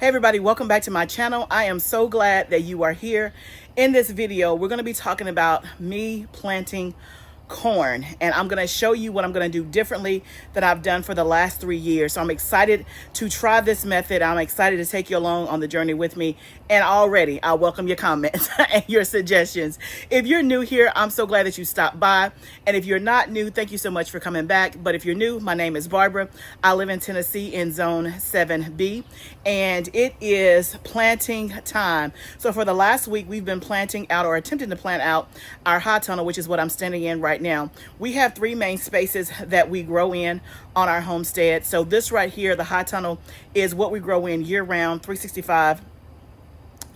Hey everybody, welcome back to my channel. I am so glad that you are here. In this video, we're going to be talking about me planting corn, and I'm going to show you what I'm going to do differently than I've done for the last 3 years. So I'm excited to try this method. I'm excited to take you along on the journey with me, and already I welcome your comments and your suggestions. If you're new here, I'm so glad that you stopped by, and if you're not new, thank you so much for coming back. But if you're new, my name is Barbara. I live in Tennessee in Zone 7B, and it is planting time. So for the last week, we've been planting out, or attempting to plant out, our high tunnel, which is what I'm standing in right now. We have 3 main spaces that we grow in on our homestead. So this right here, the high tunnel, is what we grow in year round, 365,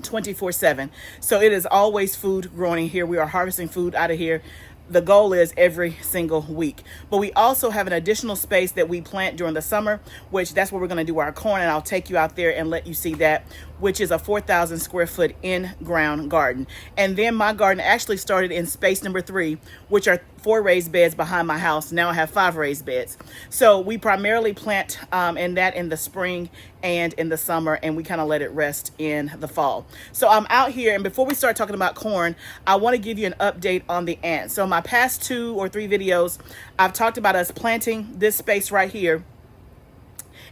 24/7. So it is always food growing here. We are harvesting food out of here. The goal is every single week. But we also have an additional space that we plant during the summer, which that's where we're going to do our corn, and I'll take you out there and let you see that, which is a 4,000 square foot in-ground garden. And then my garden actually started in space number 3, which are 4 raised beds behind my house. Now I have 5 raised beds. So we primarily plant in the spring and in the summer, and we kind of let it rest in the fall. So I'm out here, and before we start talking about corn, I want to give you an update on the ants. So my past 2 or 3 videos, I've talked about us planting this space right here.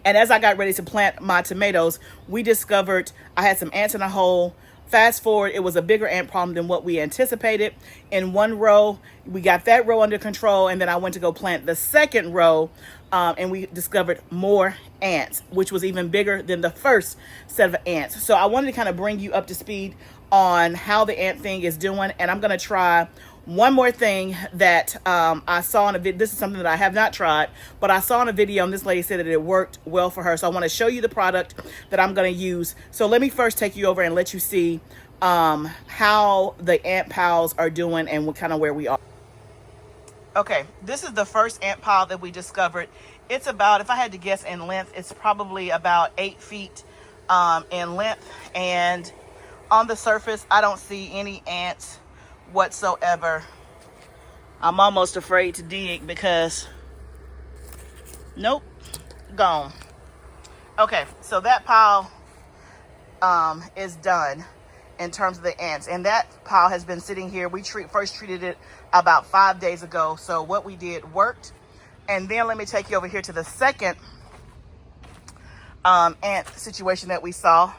And as I got ready to plant my tomatoes, we discovered I had some ants in a hole. Fast forward, it was a bigger ant problem than what we anticipated. In one row, we got that row under control, and then I went to go plant the second row, and we discovered more ants, which was even bigger than the first set of ants. So I wanted to kind of bring you up to speed on how the ant thing is doing, and I'm going to try one more thing that I saw in a video. This is something that I have not tried, but I saw in a video, and this lady said that it worked well for her. So I want to show you the product that I'm going to use. So let me first take you over and let you see how the ant piles are doing and what kind of where we are. Okay, this is the first ant pile that we discovered. It's about, if I had to guess in length, it's probably about 8 feet in length. And on the surface, I don't see any ants whatsoever. I'm almost afraid to dig because nope, gone. Okay, so that pile is done in terms of the ants, and that pile has been sitting here. We first treated it about 5 days ago, so what we did worked. And then let me take you over here to the second ant situation that we saw,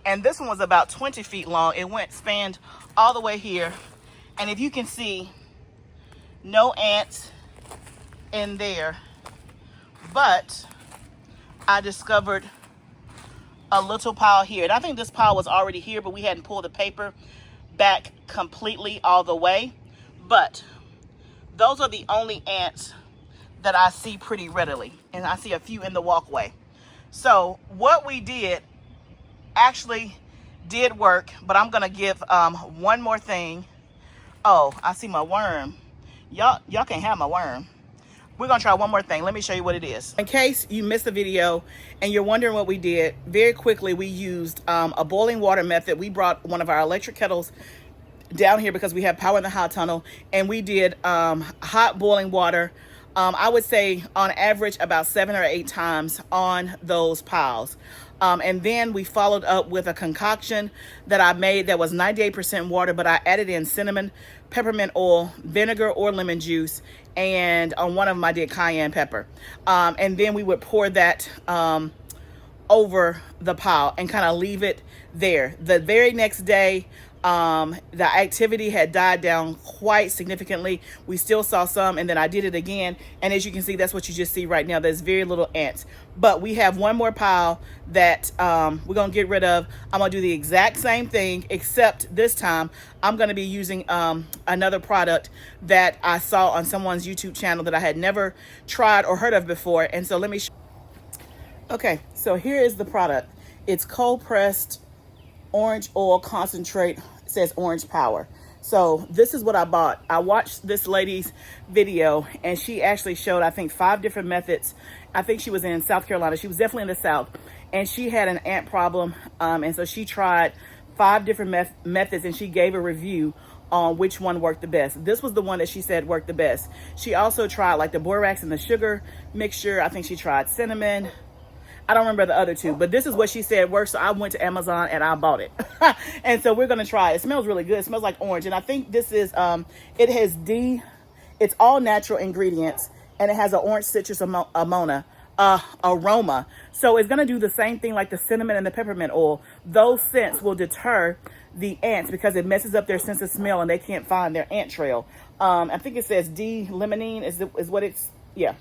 and this one was about 20 feet long. It spanned all the way here. And if you can see, no ants in there, but I discovered a little pile here. And I think this pile was already here, but we hadn't pulled the paper back completely all the way. But those are the only ants that I see pretty readily. And I see a few in the walkway. So what we did actually did work, but I'm gonna give one more thing. Oh, I see my worm. Y'all can't have my worm. We're gonna try one more thing. Let me show you what it is. In case you missed the video and you're wondering what we did, very quickly we used a boiling water method. We brought one of our electric kettles down here because we have power in the hot tunnel, and we did hot boiling water. I would say on average about 7 or 8 times on those piles. And then we followed up with a concoction that I made that was 98% water, but I added in cinnamon, peppermint oil, vinegar or lemon juice, and on one of them I did cayenne pepper. And then we would pour that over the pile and kind of leave it there. The very next day, the activity had died down quite significantly. We still saw some, and then I did it again, and as you can see, that's what you just see right now. There's very little ants, but we have one more pile that we're gonna get rid of. I'm gonna do the exact same thing, except this time I'm gonna be using another product that I saw on someone's YouTube channel that I had never tried or heard of before. And so let me okay, so here is the product. It's cold pressed orange oil concentrate. It says orange power. So this is what I bought. I watched this lady's video, and she actually showed, I think, 5 different methods. I think she was in South Carolina. She was definitely in the South, and she had an ant problem. And so she tried 5 different methods, and she gave a review on which one worked the best. This was the one that she said worked the best. She also tried like the borax and the sugar mixture. I think she tried cinnamon. I don't remember the other two, but this is what she said works. So I went to Amazon and I bought it. And so we're going to try it. It smells really good. It smells like orange. And I think this is, it has it's all natural ingredients, and it has an orange citrus aroma. So it's going to do the same thing like the cinnamon and the peppermint oil. Those scents will deter the ants because it messes up their sense of smell and they can't find their ant trail. I think it says D-limonene is what it's, yeah,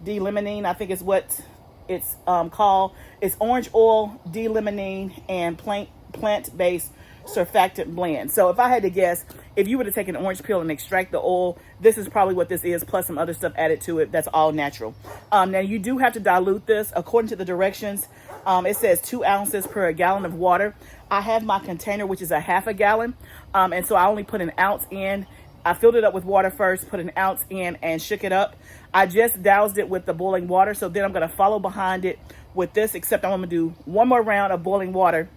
D-limonene, I think is what it's called. It's orange oil, D-limonene, and plant-based surfactant blend. So if I had to guess, if you were to take an orange peel and extract the oil, this is probably what this is, plus some other stuff added to it. That's all natural. Now you do have to dilute this according to the directions. It says 2 ounces per gallon of water. I have my container, which is a half a gallon. And so I only put an ounce in. I filled it up with water first, put an ounce in, and shook it up. I just doused it with the boiling water. So then I'm going to follow behind it with this, except I'm going to do one more round of boiling water,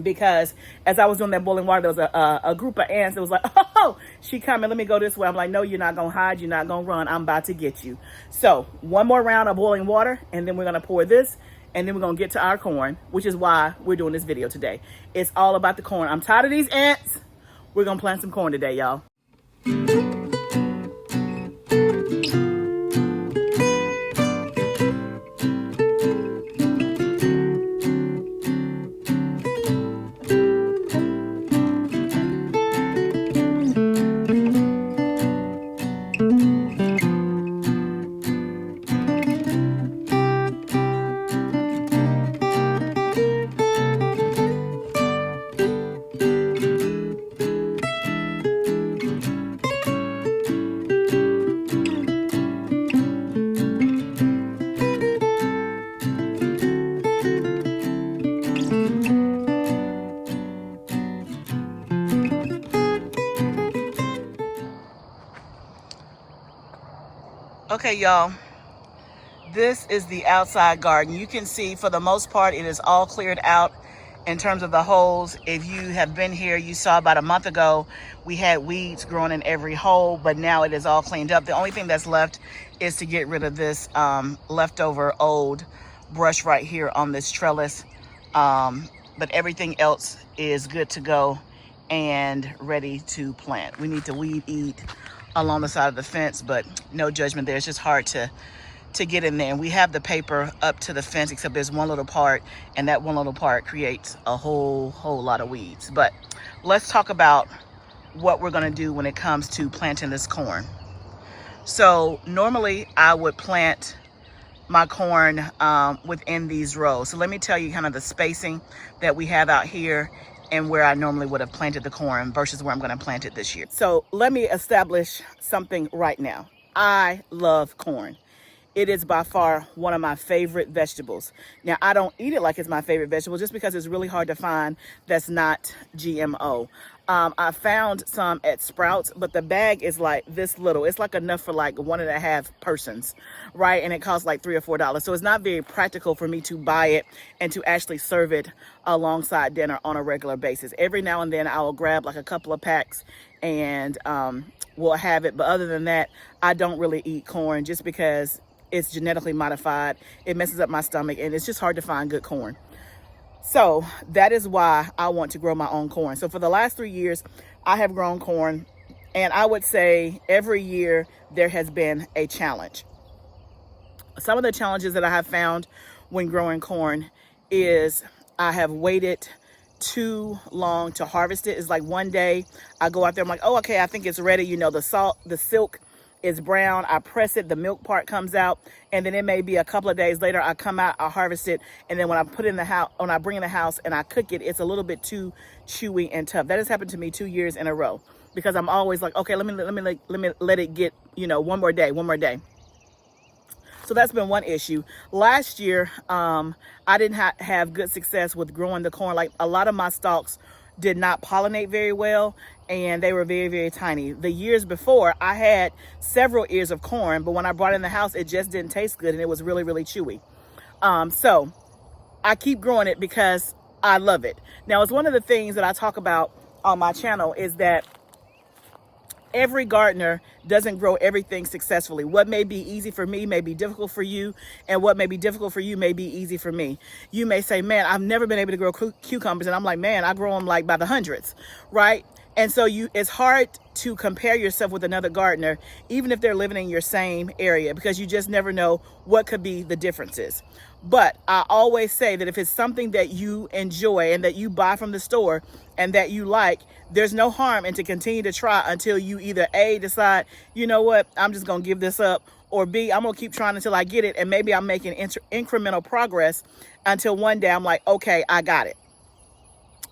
because as I was doing that boiling water, there was a group of ants that was like, oh, she coming, let me go this way. I'm like, no, you're not going to hide. You're not going to run. I'm about to get you. So one more round of boiling water, and then we're going to pour this, and then we're going to get to our corn, which is why we're doing this video today. It's all about the corn. I'm tired of these ants. We're going to plant some corn today, y'all. Okay, y'all, this is the outside garden. You can see for the most part it is all cleared out in terms of the holes. If you have been here, you saw about a month ago we had weeds growing in every hole, but now it is all cleaned up. The only thing that's left is to get rid of this leftover old brush right here on this trellis, but everything else is good to go and ready to plant. We need to weed eat along the side of the fence, but no judgment there. It's just hard to get in there. And we have the paper up to the fence, except there's one little part, and that one little part creates a whole lot of weeds. But let's talk about what we're gonna do when it comes to planting this corn. So normally I would plant my corn within these rows. So let me tell you kind of the spacing that we have out here and where I normally would have planted the corn versus where I'm going to plant it this year. So let me establish something right now. I love corn. It is by far one of my favorite vegetables. Now, I don't eat it like it's my favorite vegetable just because it's really hard to find that's not GMO. I found some at Sprouts, but the bag is like this little. It's like enough for like 1.5 persons, right? And it costs like $3 or $4. So it's not very practical for me to buy it and to actually serve it alongside dinner on a regular basis. Every now and then I will grab like a couple of packs and we'll have it. But other than that, I don't really eat corn just because it's genetically modified. It messes up my stomach and it's just hard to find good corn. So that is why I want to grow my own corn. So for the last 3 years, I have grown corn, and I would say every year there has been a challenge. Some of the challenges that I have found when growing corn is I have waited too long to harvest it. It's like one day I go out there, I'm like, oh, okay, I think it's ready. You know, the silk is brown. I press it, the milk part comes out, and then it may be a couple of days later I come out, I harvest it, and then when I put it in the house, when I bring it in the house and I cook it, it's a little bit too chewy and tough. That has happened to me 2 years in a row because I'm always like, okay, let me let it get, you know, one more day. So that's been one issue. Last year, I didn't have good success with growing the corn. Like a lot of my stalks did not pollinate very well, and they were very, very tiny. The years before, I had several ears of corn, but when I brought it in the house, it just didn't taste good, and it was really, really chewy. So I keep growing it because I love it. Now, it's one of the things that I talk about on my channel is that every gardener doesn't grow everything successfully. What may be easy for me may be difficult for you, and what may be difficult for you may be easy for me. You may say, man, I've never been able to grow cucumbers, and I'm like, man, I grow them like by the hundreds, right? And so it's hard to compare yourself with another gardener, even if they're living in your same area, because you just never know what could be the differences. But I always say that if it's something that you enjoy and that you buy from the store and that you like, there's no harm in to continue to try until you either A, decide, you know what, I'm just going to give this up, or B, I'm going to keep trying until I get it. And maybe I'm making incremental progress until one day I'm like, okay, I got it.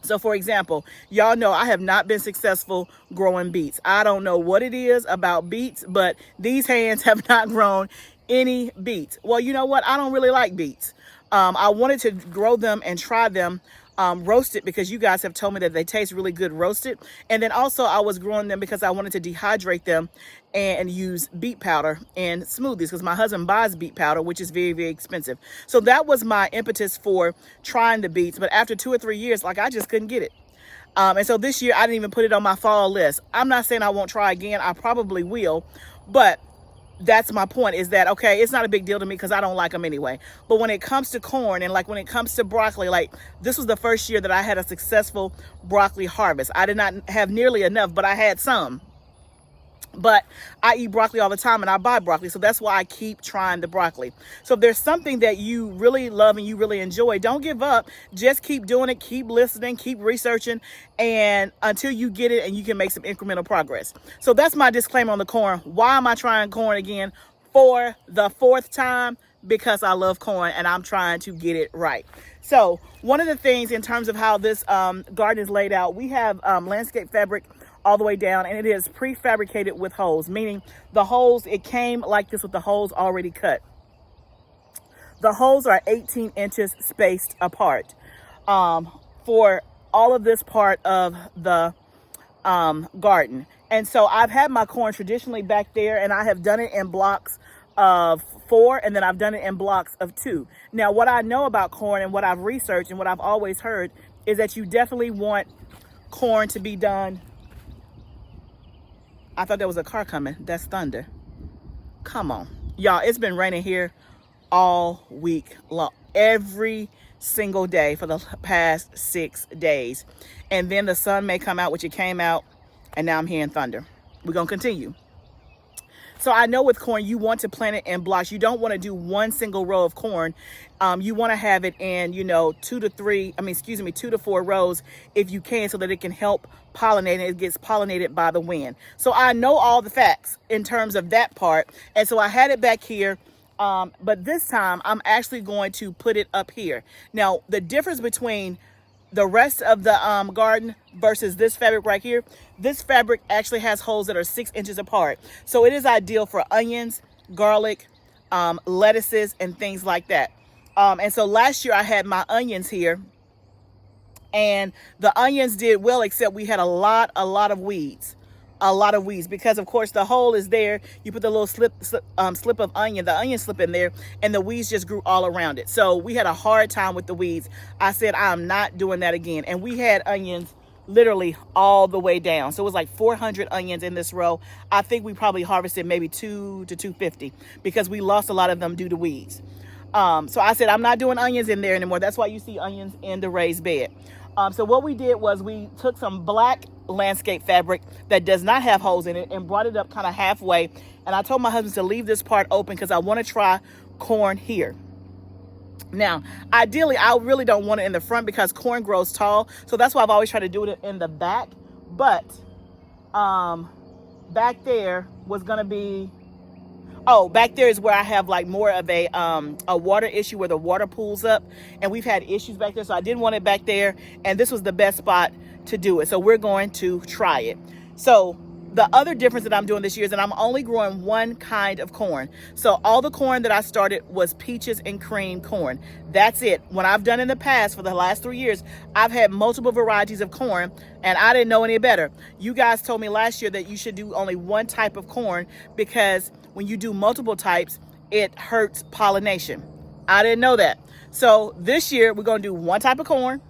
So for example, y'all know I have not been successful growing beets. I don't know what it is about beets, but these hands have not grown any beets. Well, you know what? I don't really like beets. I wanted to grow them and try them roasted, because you guys have told me that they taste really good roasted. And then also I was growing them because I wanted to dehydrate them and use beet powder in smoothies, because my husband buys beet powder, which is very, very expensive. So that was my impetus for trying the beets. But after 2 or 3 years, like, I just couldn't get it. And so this year I didn't even put it on my fall list. I'm not saying I won't try again. I probably will. But that's my point, is that, okay, it's not a big deal to me because I don't like them anyway. But when it comes to corn, and like when it comes to broccoli, like this was the first year that I had a successful broccoli harvest. I did not have nearly enough, but I had some. But I eat broccoli all the time, and I buy broccoli. So that's why I keep trying the broccoli. So if there's something that you really love and you really enjoy, don't give up. Just keep doing it. Keep listening. Keep researching, and until you get it and you can make some incremental progress. So that's my disclaimer on the corn. Why am I trying corn again for the 4th time? Because I love corn and I'm trying to get it right. So one of the things in terms of how this garden is laid out, we have landscape fabric all the way down, and it is prefabricated with holes, meaning the holes, it came like this with the holes already cut. The holes are 18 inches spaced apart for all of this part of the garden. And so I've had my corn traditionally back there, and I have done it in blocks of 4, and then I've done it in blocks of 2. Now, what I know about corn and what I've researched and what I've always heard is that you definitely want corn to be done. I thought there was a car coming. That's thunder. Come on. Y'all, it's been raining here all week long. Every single day for the past 6 days. And then the sun may come out, which it came out, and now I'm hearing thunder. We're going to continue. So I know with corn, you want to plant it in blocks. You don't want to do one single row of corn. You want to have it in, 2 to 4 rows if you can, so that it can help pollinate, and it gets pollinated by the wind. So I know all the facts in terms of that part. And so I had it back here. But this time I'm actually going to put it up here. Now, the difference between the rest of the garden versus this fabric right here, this fabric actually has holes that are 6 inches apart. So it is ideal for onions, garlic, lettuces, and things like that. And so last year I had my onions here, and the onions did well, except we had a lot of weeds. A lot of weeds, because of course the hole is there. You put the little slip of onion, the onion slip in there, and the weeds just grew all around it. So we had a hard time with the weeds. I said, I'm not doing that again. And we had onions literally all the way down. So it was like 400 onions in this row. I think we probably harvested maybe 2 to 250 because we lost a lot of them due to weeds. So I said, I'm not doing onions in there anymore. That's why you see onions in the raised bed. So what we did was we took some black landscape fabric that does not have holes in it and brought it up kind of halfway. And I told my husband to leave this part open because I want to try corn here. Now, ideally, I really don't want it in the front because corn grows tall. So that's why I've always tried to do it in the back. But back there was going to be... Oh, back there is where I have like more of a water issue where the water pools up, and we've had issues back there. So I didn't want it back there, and this was the best spot to do it. So we're going to try it. So the other difference that I'm doing this year is that I'm only growing one kind of corn. So all the corn that I started was peaches and cream corn. That's it. When I've done in the past for the last 3 years, I've had multiple varieties of corn, and I didn't know any better. You guys told me last year that you should do only one type of corn because when you do multiple types, it hurts pollination. I didn't know that. So this year we're going to do one type of corn.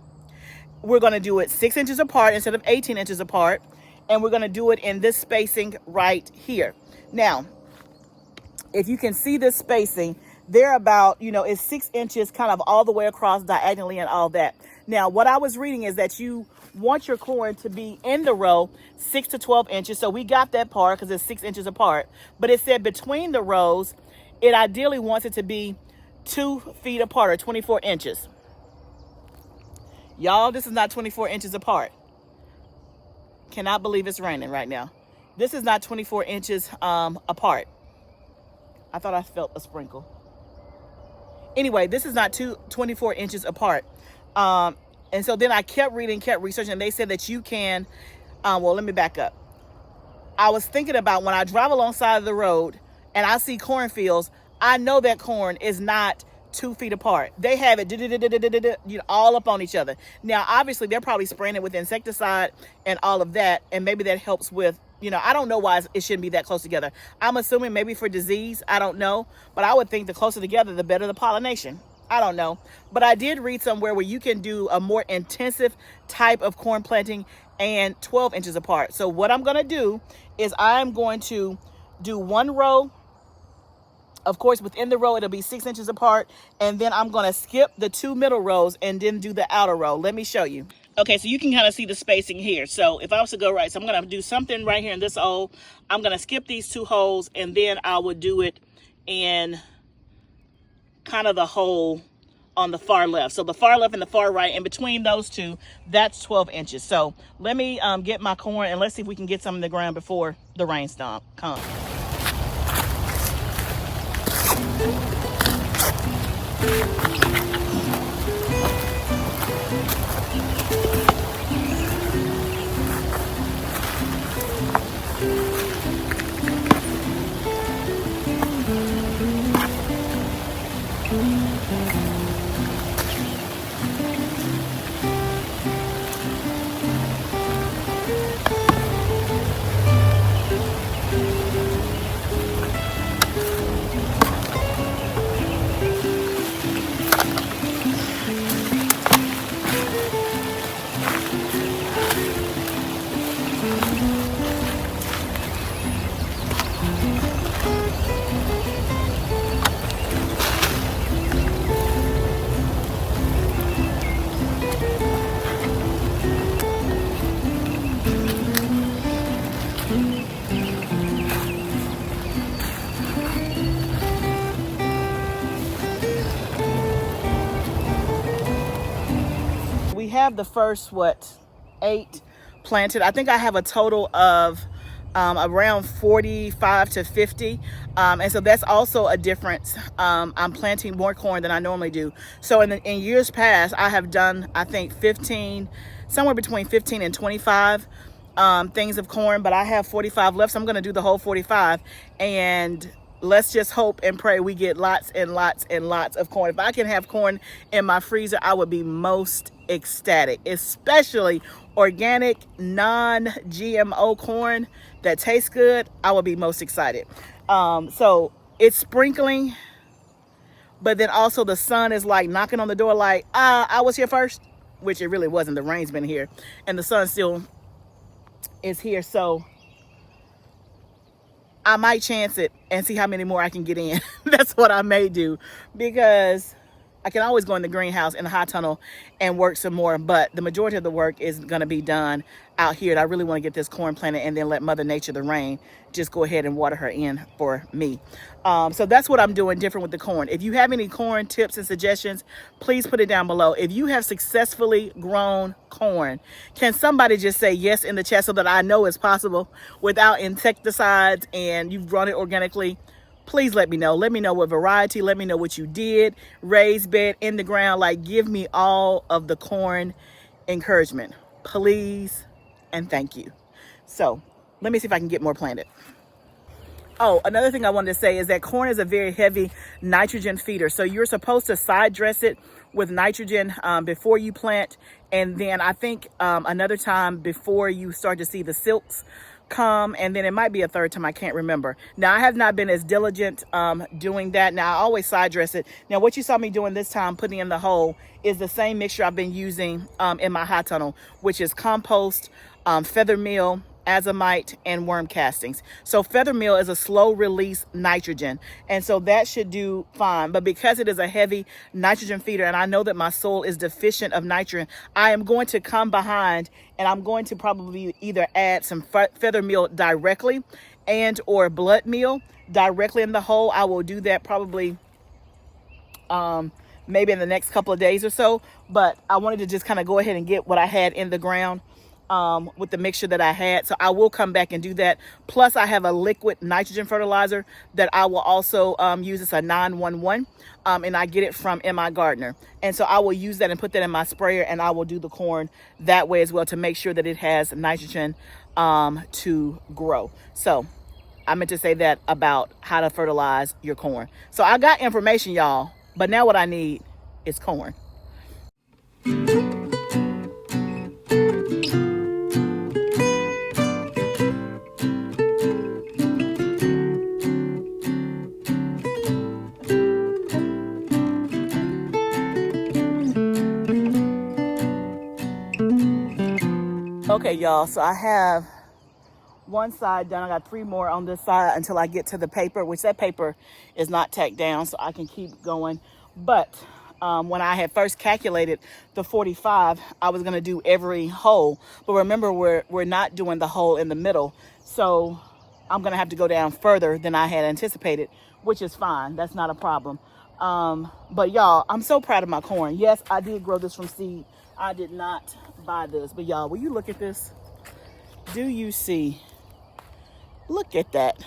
We're going to do it 6 inches apart instead of 18 inches apart. and we're going to do it in this spacing right here. Now, if you can see this spacing, they're about, it's 6 inches kind of all the way across diagonally and all that. Now, what I was reading is that you want your corn to be in the row 6 to 12 inches. So we got that part because it's 6 inches apart. But it said between the rows, it ideally wants it to be 2 feet apart or 24 inches. Y'all, this is not 24 inches apart. Cannot believe it's raining right now. This is not 24 inches apart. I thought I felt a sprinkle. Anyway, this is not 24 inches apart. And so then I kept reading, kept researching, and they said that you can, well, let me back up. I was thinking about when I drive alongside of the road and I see cornfields, I know that corn is not 2 feet apart. They have it all up on each other. Now, obviously, they're probably spraying it with insecticide and all of that, and maybe that helps with, I don't know why it shouldn't be that close together. I'm assuming maybe for disease, I don't know, but I would think the closer together, the better the pollination. I don't know, but I did read somewhere where you can do a more intensive type of corn planting and 12 inches apart. So what I'm going to do is I'm going to do one row. Of course, within the row, it'll be 6 inches apart. And then I'm going to skip the 2 middle rows and then do the outer row. Let me show you. Okay, so you can kind of see the spacing here. So if I was to go right, so I'm going to do something right here in this hole. I'm going to skip these 2 holes, and then I will do it in kind of the hole on the far left. So the far left and the far right, and between those 2, that's 12 inches. So let me get my corn, and let's see if we can get some in the ground before the rainstorm comes. Have the first 8 planted. I think I have a total of around 45 to 50, and so that's also a difference. I'm planting more corn than I normally do. So in years past, I have done, I think, 15, somewhere between 15 and 25 things of corn, but I have 45 left, so I'm going to do the whole 45, and let's just hope and pray we get lots and lots and lots of corn. If I can have corn in my freezer, I would be most ecstatic, especially organic, non-GMO corn that tastes good. I would be most excited. So it's sprinkling, but then also the sun is like knocking on the door like, I was here first, which it really wasn't. The rain's been here and the sun still is here. So I might chance it and see how many more I can get in. That's what I may do, because I can always go in the greenhouse in the high tunnel and work some more, but the majority of the work is going to be done out here. And I really want to get this corn planted and then let Mother Nature, the rain, just go ahead and water her in for me. So that's what I'm doing different with the corn. If you have any corn tips and suggestions, please put it down below. If you have successfully grown corn, can somebody just say yes in the chat so that I know it's possible without insecticides and you've grown it organically? Please let me know. Let me know what variety. Let me know what you did. Raised bed, in the ground. Like, give me all of the corn encouragement, please, and thank you. So let me see if I can get more planted. Oh, another thing I wanted to say is that corn is a very heavy nitrogen feeder. So you're supposed to side dress it with nitrogen before you plant. And then I think another time before you start to see the silks come, and then it might be a third time, I can't remember. Now I have not been as diligent doing that. Now I always side dress it. Now what you saw me doing this time, putting in the hole, is the same mixture I've been using in my high tunnel, which is compost, feather meal, azomite, and worm castings. So feather meal is a slow release nitrogen, and so that should do fine. But because it is a heavy nitrogen feeder, and I know that my soil is deficient of nitrogen, I am going to come behind and I'm going to probably either add some feather meal directly and or blood meal directly in the hole. I will do that probably maybe in the next couple of days or so, but I wanted to just kind of go ahead and get what I had in the ground with the mixture that I had. So I will come back and do that. Plus I have a liquid nitrogen fertilizer that I will also use. It's a 911 and I get it from MI Gardener. And so I will use that and put that in my sprayer, and I will do the corn that way as well to make sure that it has nitrogen to grow. So I meant to say that about how to fertilize your corn. So I got information, y'all, but now what I need is corn. Okay, y'all, so I have one side done. I got 3 more on this side until I get to the paper, which that paper is not tacked down, so I can keep going. But when I had first calculated the 45, I was going to do every hole. But remember, we're not doing the hole in the middle, so I'm going to have to go down further than I had anticipated, which is fine. That's not a problem. But y'all, I'm so proud of my corn. Yes, I did grow this from seed. I did not buy this. But y'all, will you look at this? Do you see? Look at that.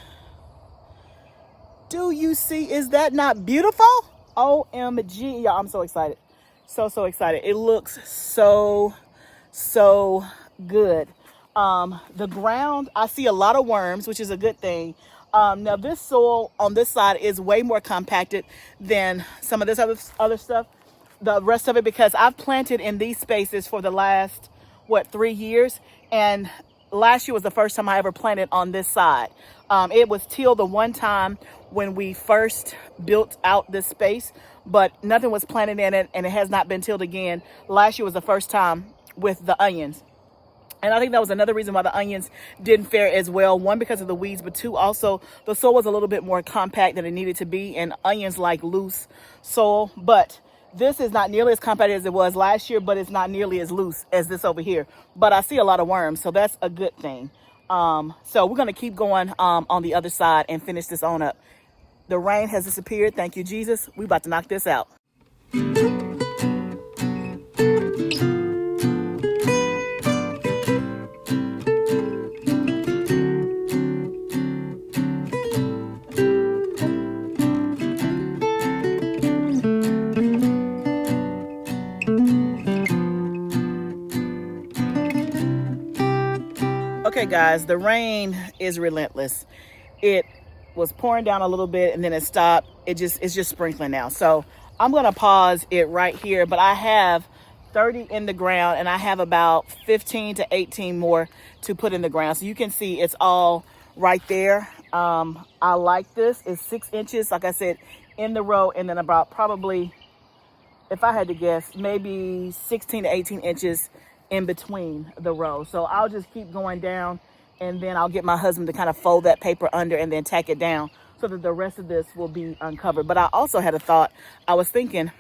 Do you see? Is that not beautiful? OMG, y'all, I'm so excited. So excited. It looks so good. The ground, I see a lot of worms, which is a good thing. Now this soil on this side is way more compacted than some of this other stuff, the rest of it, because I've planted in these spaces for the last, 3 years. And last year was the first time I ever planted on this side. It was tilled the one time when we first built out this space, but nothing was planted in it, and it has not been tilled again. Last year was the first time with the onions. And I think that was another reason why the onions didn't fare as well. 1, because of the weeds, but 2, also the soil was a little bit more compact than it needed to be, and onions like loose soil. But this is not nearly as compact as it was last year, but it's not nearly as loose as this over here. But I see a lot of worms, so that's a good thing. So we're going to keep going on the other side and finish this on up. The rain has disappeared. Thank you, Jesus. We about to knock this out. Okay, guys, the rain is relentless. It was pouring down a little bit and then it stopped. It's just sprinkling now. So I'm going to pause it right here, but I have 30 in the ground and I have about 15 to 18 more to put in the ground. So you can see it's all right there. I like this. It's 6 inches, like I said, in the row, and then about probably, if I had to guess, maybe 16 to 18 inches in between the rows. So I'll just keep going down, and then I'll get my husband to kind of fold that paper under and then tack it down so that the rest of this will be uncovered. But I also had a thought. I was thinking,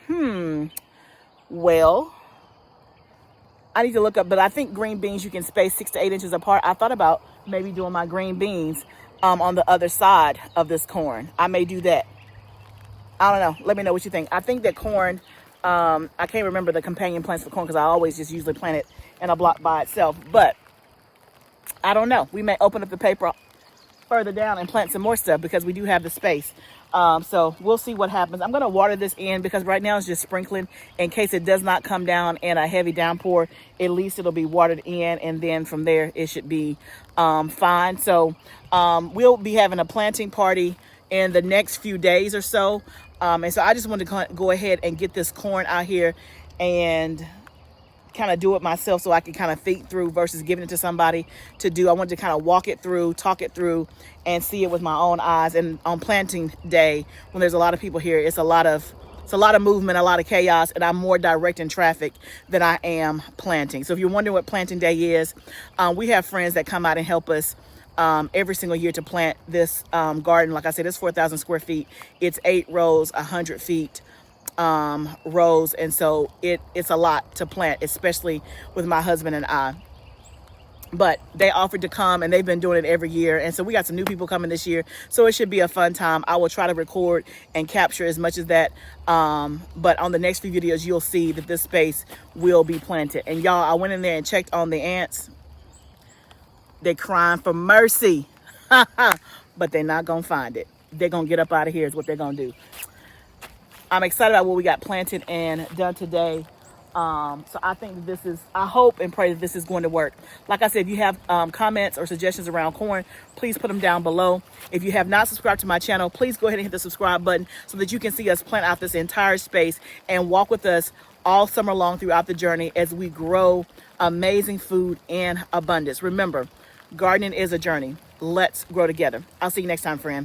well, I need to look up, but I think green beans you can space 6 to 8 inches apart. I thought about maybe doing my green beans on the other side of this corn. I may do that. I don't know. Let me know what you think. I think that corn, I can't remember the companion plants for corn because I always just usually plant it in a block by itself. But I don't know. We may open up the paper further down and plant some more stuff because we do have the space. So we'll see what happens. I'm going to water this in because right now it's just sprinkling in case it does not come down in a heavy downpour. At least it'll be watered in, and then from there it should be fine. So we'll be having a planting party in the next few days or so. And so I just wanted to go ahead and get this corn out here and kind of do it myself so I can kind of think through versus giving it to somebody to do. I wanted to kind of walk it through, talk it through, and see it with my own eyes. And on planting day, when there's a lot of people here, it's a lot of It's a lot of movement, a lot of chaos, and I'm more directing traffic than I am planting. So if you're wondering what planting day is, we have friends that come out and help us every single year to plant this garden. Like I said, it's 4,000 square feet. It's 8 rows, 100 feet rows. And so it's a lot to plant, especially with my husband and I. But they offered to come, and they've been doing it every year. And so we got some new people coming this year. So it should be a fun time. I will try to record and capture as much as that. But on the next few videos, you'll see that this space will be planted. And y'all, I went in there and checked on the ants. They're crying for mercy. But they're not going to find it. They're going to get up out of here is what they're going to do. I'm excited about what we got planted and done today. So I think this is, I hope and pray that this is going to work. Like I said, if you have comments or suggestions around corn, please put them down below. If you have not subscribed to my channel, please go ahead and hit the subscribe button so that you can see us plant out this entire space and walk with us all summer long throughout the journey as we grow amazing food in abundance. Remember, gardening is a journey. Let's grow together. I'll see you next time, friend.